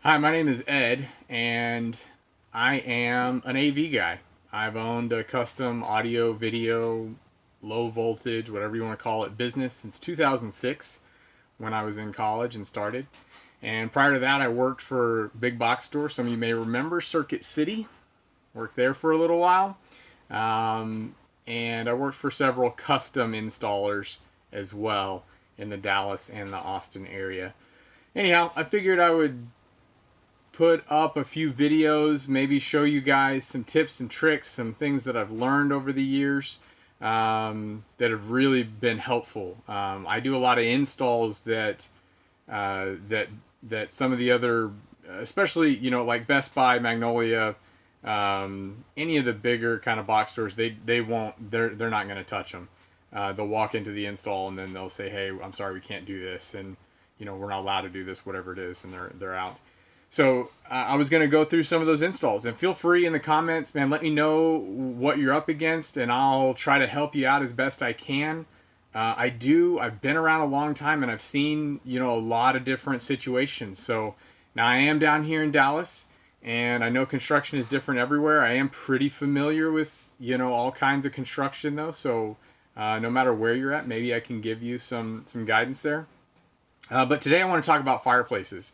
Hi, my name is Ed, and I am an AV guy. I've owned a custom audio, video, low voltage, whatever you want to call it, business since 2006 when I was in college and started. And prior to that, I worked for a big box store. Some of you may remember Circuit City. Worked there for a little while. And I worked for several custom installers as well in the Dallas and the Austin area. Anyhow, I figured I would put up a few videos, maybe show you guys some tips and tricks, some things that I've learned over the years that have really been helpful. I do a lot of installs uh, that that some of the other, especially like Best Buy, Magnolia, any of the bigger kind of box stores, they're not going to touch them. They'll walk into the install and then they'll say, "Hey, I'm sorry, we can't do this," and we're not allowed to do this, whatever it is, and they're out. So I was going to go through some of those installs, and feel free in the comments, man. Let me know what you're up against, and I'll try to help you out as best I can. I've been around a long time, and I've seen a lot of different situations. So now I am down here in Dallas, and I know construction is different everywhere. I am pretty familiar with all kinds of construction though. So no matter where you're at, maybe I can give you some guidance there. But today I want to talk about fireplaces.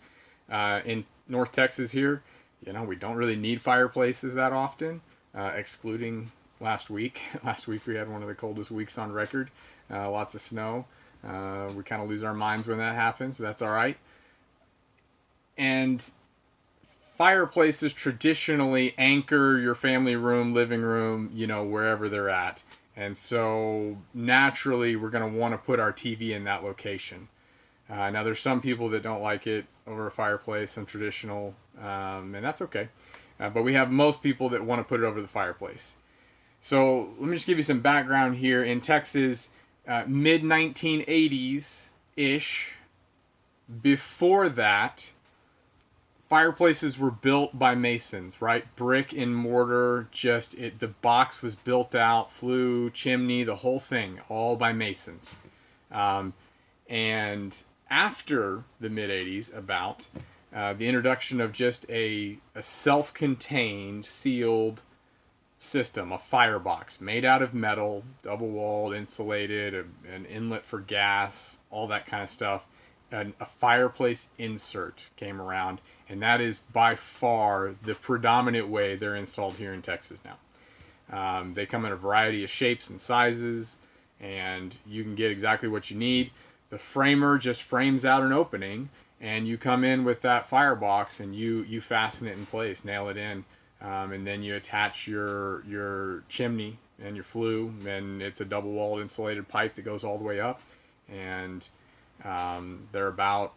In North Texas here, we don't really need fireplaces that often, excluding last week. Last week we had one of the coldest weeks on record, lots of snow. We kind of lose our minds when that happens, but that's all right. And fireplaces traditionally anchor your family room, living room, wherever they're at. And so naturally, we're going to want to put our TV in that location. Now, there's some people that don't like it over a fireplace, some traditional, and that's okay. But we have most people that want to put it over the fireplace. So let me just give you some background here. In Texas, mid 1980s ish, before that, fireplaces were built by masons, right? Brick and mortar, the box was built out, flue, chimney, the whole thing, all by masons. And after the mid 80s, the introduction of just a self-contained, sealed system, a firebox made out of metal, double walled, insulated, an inlet for gas, all that kind of stuff. A fireplace insert came around, and that is by far the predominant way they're installed here in Texas now. They come in a variety of shapes and sizes, and you can get exactly what you need. The framer just frames out an opening, and you come in with that firebox, and you fasten it in place, nail it in, and then you attach your chimney and your flue. And it's a double-walled insulated pipe that goes all the way up, and they're about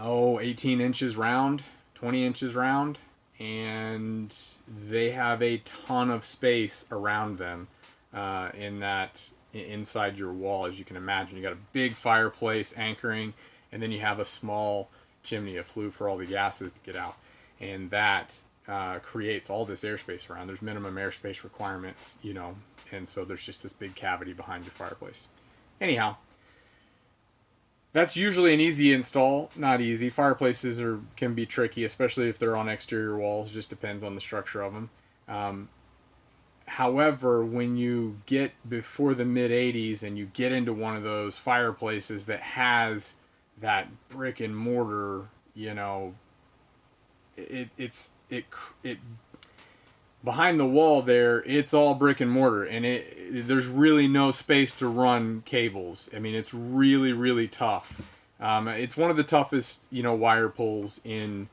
18 inches round, 20 inches round, and they have a ton of space around them inside your wall. As you can imagine, you got a big fireplace anchoring, and then you have a small chimney, a flue for all the gases to get out, and that creates all this airspace around. There's minimum airspace requirements, and so there's just this big cavity behind your fireplace. Anyhow, that's usually an easy install. Not easy. Fireplaces can be tricky, especially if they're on exterior walls. It just depends on the structure of them. However, when you get before the mid 80s and you get into one of those fireplaces that has that brick and mortar, it behind the wall there, it's all brick and mortar, and there's really no space to run cables. I mean, it's really, really tough. It's one of the toughest, wire pulls in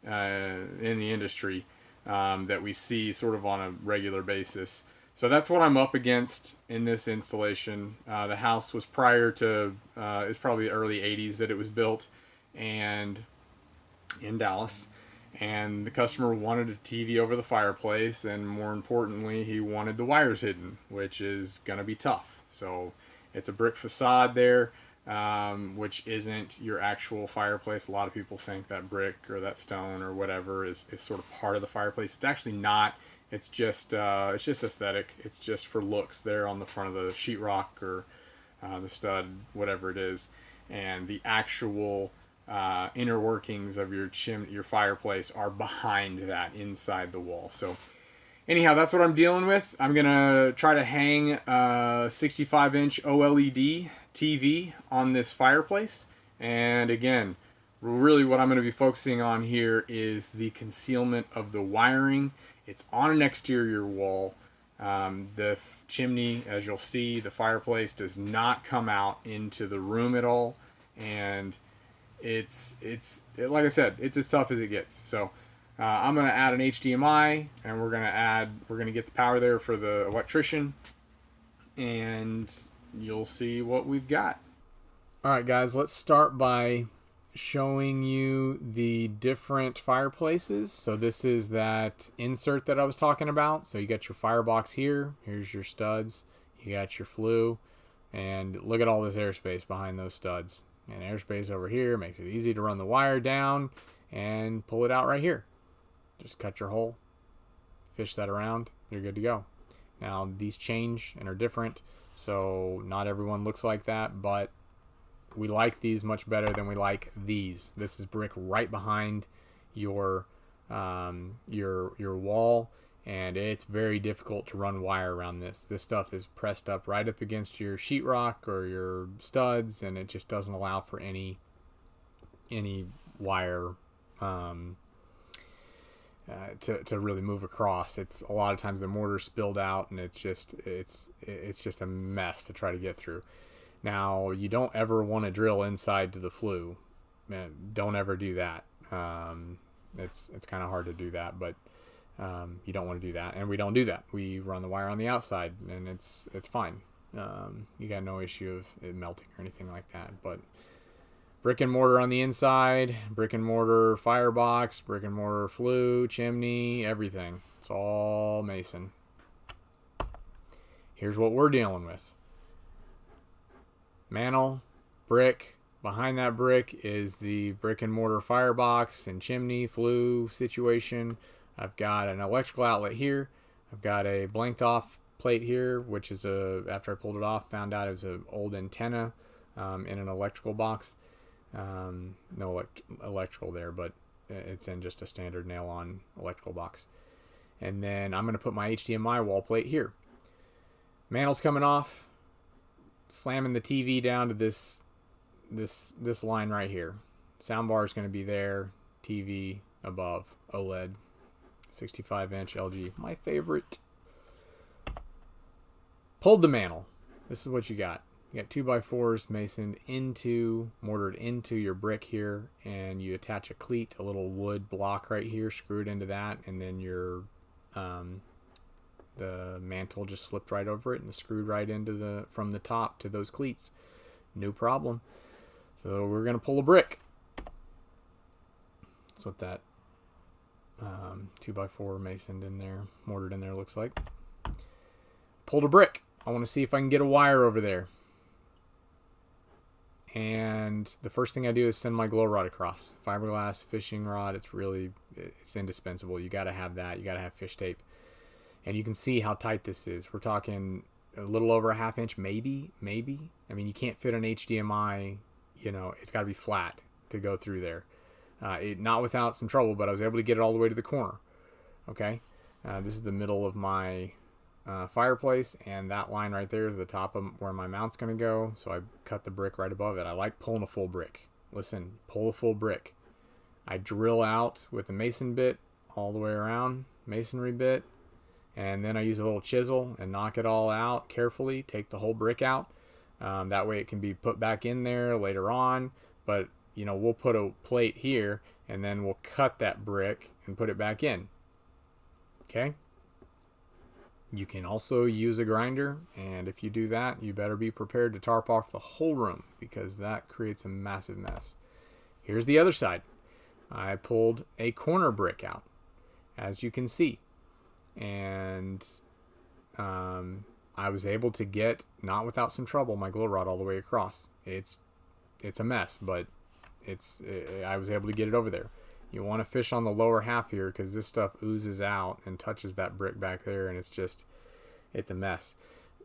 the industry that we see sort of on a regular basis. So that's what I'm up against in this installation. The house was prior to, it's probably early 80s that it was built, and in Dallas. And the customer wanted a TV over the fireplace, and more importantly, he wanted the wires hidden, which is going to be tough. So it's a brick facade there, which isn't your actual fireplace. A lot of people think that brick or that stone or whatever is sort of part of the fireplace. It's actually not. It's just aesthetic. It's just for looks there on the front of the sheetrock or the stud, whatever it is. And the actual inner workings of your fireplace are behind that, inside the wall. So anyhow, that's what I'm dealing with. I'm gonna try to hang a 65-inch OLED TV on this fireplace, and again, really what I'm going to be focusing on here is the concealment of the wiring. It's on an exterior wall. The chimney, as you'll see, the fireplace does not come out into the room at all, and it's like I said, it's as tough as it gets. So I'm going to add an HDMI, and we're going to get the power there for the electrician, and you'll see what we've got. All right, guys, let's start by showing you the different fireplaces. So this is that insert that I was talking about. So you got your firebox here. Here's your studs. You got your flue. And look at all this airspace behind those studs. And airspace over here makes it easy to run the wire down and pull it out right here. Just cut your hole, fish that around, you're good to go. Now these change and are different, so not everyone looks like that, but we like these much better than we like these. This is brick right behind your wall, and it's very difficult to run wire around this. This stuff is pressed up right up against your sheetrock or your studs, and it just doesn't allow for any wire to really move across. It's a lot of times the mortar spilled out, and it's just a mess to try to get through. Now, you don't ever want to drill inside to the flue. Don't ever do that. It's kind of hard to do that, but you don't want to do that, and we don't do that. We run the wire on the outside, and it's fine. You got no issue of it melting or anything like that. But brick and mortar on the inside, brick and mortar firebox, brick and mortar flue, chimney, everything. It's all mason. Here's what we're dealing with. Mantle, brick. Behind that brick is the brick and mortar firebox and chimney, flue situation. I've got an electrical outlet here. I've got a blanked off plate here, which is after I pulled it off, found out it was an old antenna in an electrical box. No electrical there, but it's in just a standard nail-on electrical box. And then I'm going to put my HDMI wall plate here. Mantle's coming off. Slamming the TV down to this line right here. Soundbar is going to be there. TV above. OLED. 65-inch LG. My favorite. Pulled the mantle. This is what you got. You got 2x4s mortared into your brick here, and you attach a cleat, a little wood block right here, screwed into that, and then your the mantle just slipped right over it and screwed right into from the top to those cleats. No problem. So we're going to pull a brick. That's what that 2x4 masoned in there, mortared in there looks like. Pulled a brick. I want to see if I can get a wire over there. And the first thing I do is send my glow rod across. Fiberglass fishing rod, it's indispensable. You got to have that. You got to have fish tape. And you can see how tight this is. We're talking a little over a ½ inch, maybe. I mean, you can't fit an HDMI, it's got to be flat to go through there. Not without some trouble, but I was able to get it all the way to the corner. Okay? This is the middle of my fireplace, and that line right there is the top of where my mount's going to go, so I cut the brick right above it. I like pulling a full brick. Listen, pull a full brick. I drill out with a mason bit all the way around, masonry bit, and then I use a little chisel and knock it all out carefully, take the whole brick out. That way it can be put back in there later on, but we'll put a plate here, and then we'll cut that brick and put it back in. Okay? You can also use a grinder, and if you do that, you better be prepared to tarp off the whole room, because that creates a massive mess. Here's the other side. I pulled a corner brick out, as you can see, and I was able to get, not without some trouble, my glow rod all the way across. It's a mess, but I was able to get it over there. You want to fish on the lower half here, because this stuff oozes out and touches that brick back there, and it's a mess.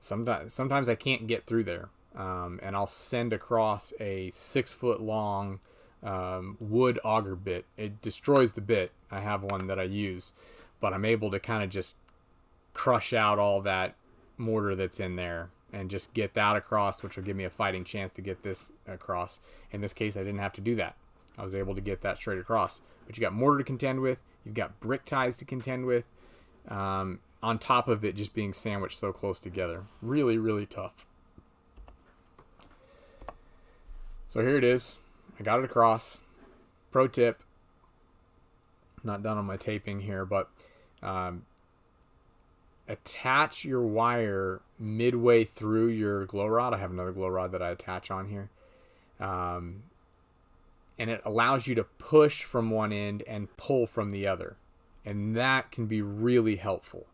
Sometimes I can't get through there, and I'll send across a 6-foot long wood auger bit. It destroys the bit. I have one that I use, but I'm able to kind of just crush out all that mortar that's in there and just get that across, which will give me a fighting chance to get this across. In this case, I didn't have to do that. I was able to get that straight across. But you got mortar to contend with. You've got brick ties to contend with. On top of it just being sandwiched so close together. Really, really tough. So here it is. I got it across. Pro tip. Not done on my taping here, but attach your wire midway through your glow rod. I have another glow rod that I attach on here. And it allows you to push from one end and pull from the other. And that can be really helpful.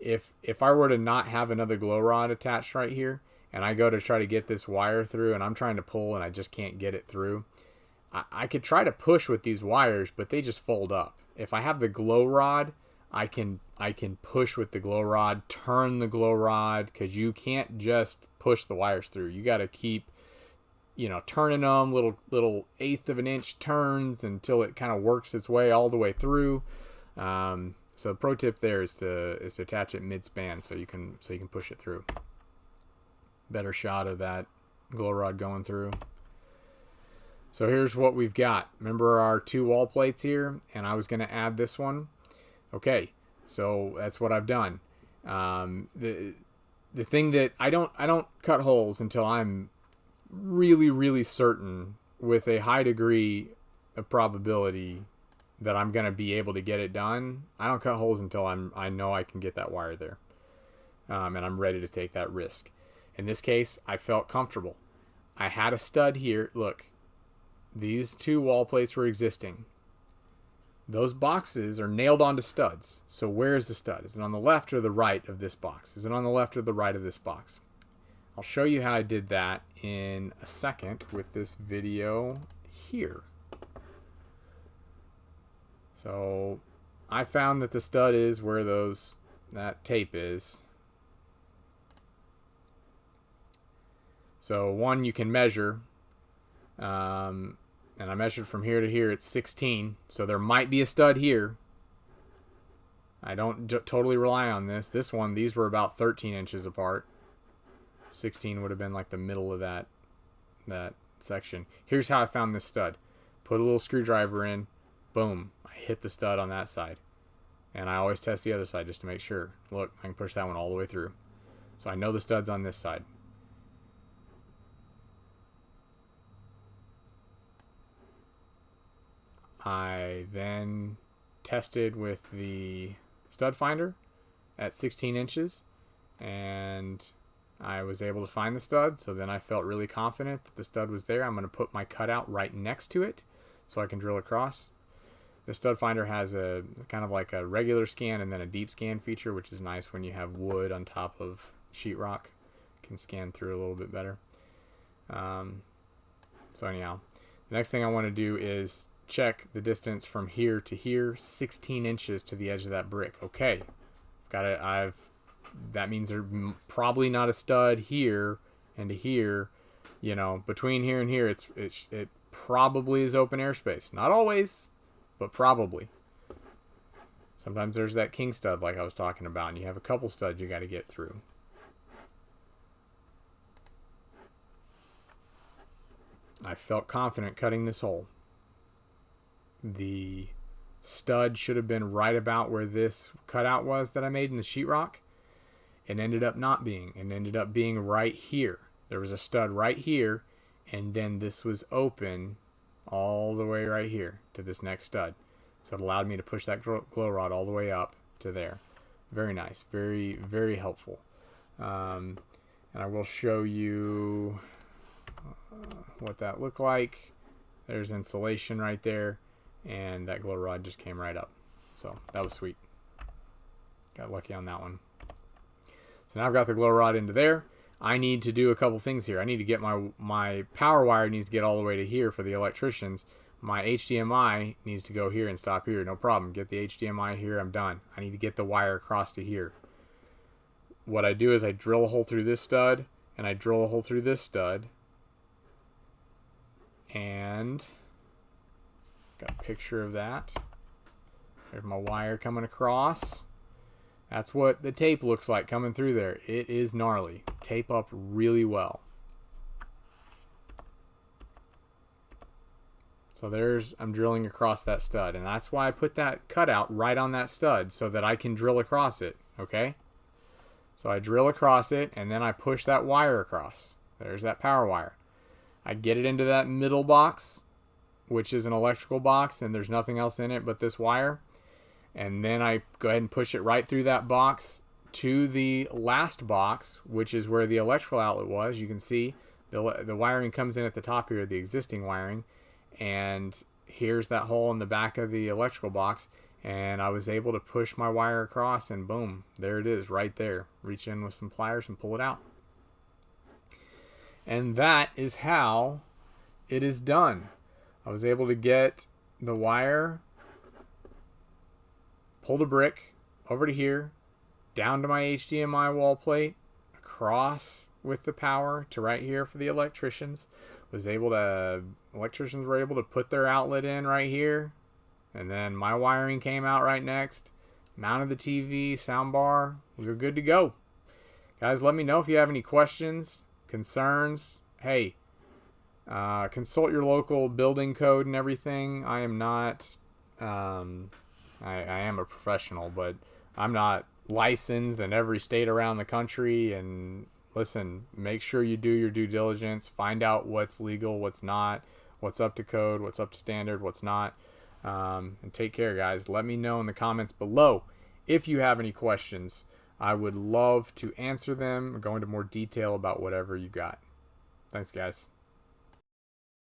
If I were to not have another glow rod attached right here, and I go to try to get this wire through, and I'm trying to pull and I just can't get it through, I could try to push with these wires, but they just fold up. If I have the glow rod, I can push with the glow rod, turn the glow rod, because you can't just push the wires through. You got to keep, turning them, little eighth of an inch turns until it kind of works its way all the way through. So the pro tip there is to attach it mid-span so you can push it through. Better shot of that glow rod going through. So here's what we've got. Remember our 2 wall plates here, and I was going to add this one. Okay, so that's what I've done. The thing that I don't cut holes until I'm really, really certain with a high degree of probability that I'm going to be able to get it done. I don't cut holes until I know I can get that wire there. And I'm ready to take that risk. In this case, I felt comfortable. I had a stud here. Look, these 2 wall plates were existing. Those boxes are nailed onto studs. So where is the stud? Is it on the left or the right of this box? Is it on the left or the right of this box? I'll show you how I did that in a second with this video here. So I found that the stud is where that tape is. So one, you can measure, and I measured from here to here. It's 16, so there might be a stud here. I don't totally rely on this. This one, these were about 13 inches apart. 16 would have been like the middle of that section. Here's how I found this stud. Put a little screwdriver in. Boom. I hit the stud on that side. And I always test the other side just to make sure. Look, I can push that one all the way through. So I know the stud's on this side. I then tested with the stud finder at 16 inches, and I was able to find the stud. So then I felt really confident that the stud was there. I'm going to put my cutout right next to it so I can drill across. The stud finder has a kind of like a regular scan and then a deep scan feature, which is nice when you have wood on top of sheetrock. Can scan through a little bit better. So anyhow, the next thing I want to do is check the distance from here to here, 16 inches to the edge of that brick. Okay, that means there's probably not a stud here and to here. Between here and here, it probably is open airspace. Not always, but probably. Sometimes there's that king stud like I was talking about, and you have a couple studs you got to get through. I felt confident cutting this hole. The stud should have been right about where this cutout was that I made in the sheetrock. It ended up not being. It ended up being right here. There was a stud right here, and then this was open all the way right here to this next stud. So it allowed me to push that glow rod all the way up to there. Very nice. Very, very helpful. And I will show you what that looked like. There's insulation right there, and that glow rod just came right up. So that was sweet. Got lucky on that one. So now I've got the glow rod into there. I need to do a couple things here. I need to get my power wire needs to get all the way to here for the electricians. My HDMI needs to go here and stop here. No problem. Get the HDMI here. I'm done. I need to get the wire across to here. What I do is I drill a hole through this stud, and I drill a hole through this stud. And Got a picture of that. There's my wire coming across. That's what the tape looks like coming through there. It is gnarly. Tape up really well. So I'm drilling across that stud, and that's why I put that cutout right on that stud so that I can drill across it, okay? So I drill across it, and then I push that wire across. There's that power wire. I get it into that middle box, which is an electrical box, and there's nothing else in it but this wire. And then I go ahead and push it right through that box to the last box, which is where the electrical outlet was. You can see the wiring comes in at the top here, the existing wiring. And here's that hole in the back of the electrical box, and I was able to push my wire across, and boom, there it is right there. Reach in with some pliers and pull it out. And that is how it is done. I was able to get the wire, pulled a brick over to here, down to my HDMI wall plate, across with the power to right here for the electricians. Electricians were able to put their outlet in right here, and then my wiring came out right next. Mounted the TV, sound bar. We were good to go. Guys, let me know if you have any questions, concerns. Hey, consult your local building code and everything. I am not, I am a professional, but I'm not licensed in every state around the country. And listen, make sure you do your due diligence. Find out what's legal, what's not, what's up to code, what's up to standard, what's not. And take care, guys. Let me know in the comments below if you have any questions. I would love to answer them or go into more detail about whatever you got. Thanks, guys.